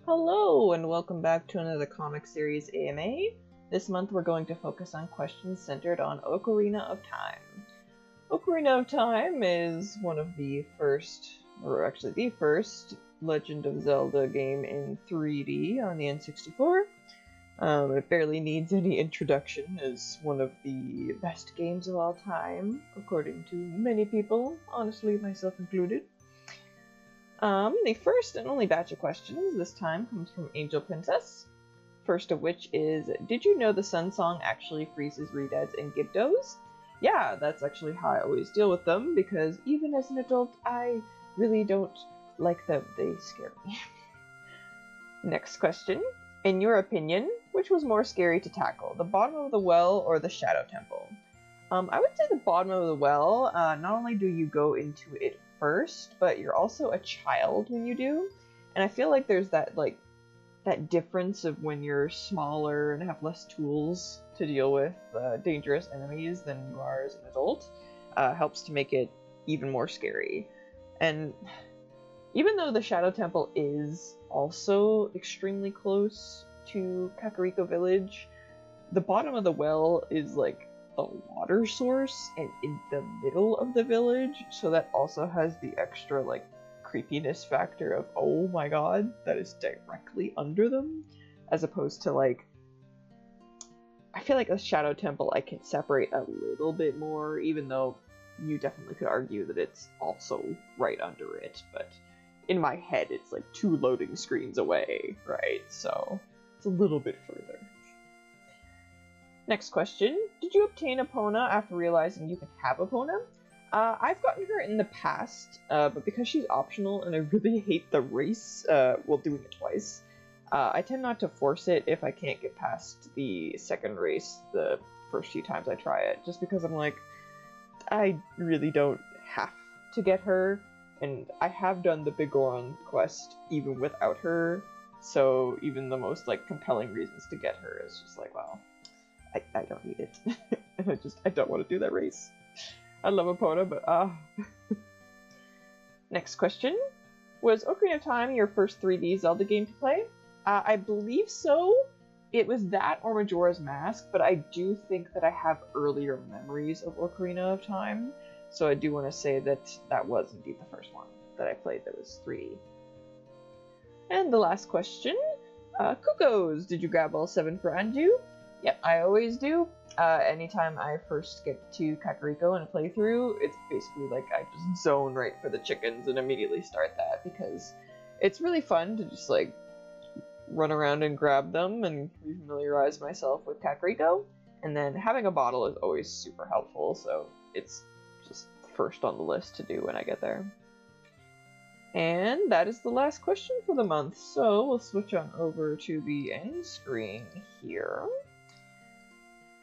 Hello, and welcome back to another comic series AMA. This month we're going to focus on questions centered on Ocarina of Time. Ocarina of Time is one of the first, or actually the first, Legend of Zelda game in 3D on the N64. It barely needs any introduction as one of the best games of all time, according to many people, honestly myself included. The first and only batch of questions this time comes from Angel Princess. First of which is, did you know the Sun Song actually freezes Redads and Gibdos? Yeah, that's actually how I always deal with them, because even as an adult, I really don't like them. They scare me. Next question. In your opinion, which was more scary to tackle, the bottom of the well or the Shadow Temple? I would say the bottom of the well. Not only do you go into it first, but you're also a child when you do, and I feel like there's that difference of when you're smaller and have less tools to deal with dangerous enemies than you are as an adult. Helps to make it even more scary. And even though the Shadow Temple is also extremely close to Kakariko Village, the bottom of the well is like a water source and in the middle of the village, so that also has the extra creepiness factor of, oh my god, that is directly under them, as opposed to I feel like a Shadow Temple I can separate a little bit more, even though you definitely could argue that it's also right under it, but in my head it's like 2 loading screens away, right? So it's a little bit further. Next question. Did you obtain Epona after realizing you can have Epona? I've gotten her in the past, but because she's optional and I really hate the race, doing it twice, I tend not to force it if I can't get past the second race the first few times I try it, just because I'm like, I really don't have to get her, and I have done the Bigoron quest even without her, so even the most compelling reasons to get her is just well, I don't need it. And I don't want to do that race. I love Epona, but Next question. Was Ocarina of Time your first 3D Zelda game to play? I believe so. It was that or Majora's Mask, but I do think that I have earlier memories of Ocarina of Time, so I do want to say that that was indeed the first one that I played that was 3D. And the last question. Cuccos, did you grab all 7 for Anju? Yep, I always do. Anytime I first get to Kakariko in a playthrough, it's basically I just zone right for the chickens and immediately start that, because it's really fun to just run around and grab them and familiarize myself with Kakariko, and then having a bottle is always super helpful, so it's just first on the list to do when I get there. And that is the last question for the month, so we'll switch on over to the end screen here.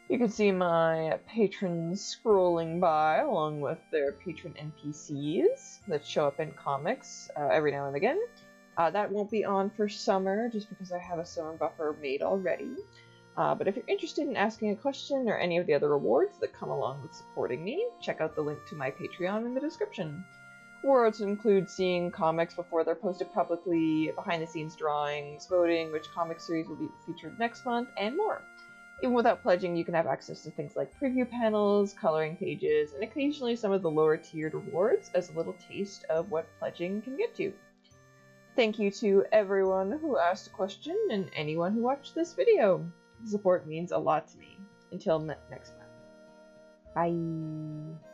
You can see my patrons scrolling by, along with their patron NPCs that show up in comics every now and again. That won't be on for summer, just because I have a summer buffer made already. But if you're interested in asking a question or any of the other rewards that come along with supporting me, check out the link to my Patreon in the description. Rewards include seeing comics before they're posted publicly, behind-the-scenes drawings, voting which comic series will be featured next month, and more. Even without pledging, you can have access to things like preview panels, coloring pages, and occasionally some of the lower tiered rewards as a little taste of what pledging can get you. Thank you to everyone who asked a question and anyone who watched this video. The support means a lot to me. Until next month. Bye!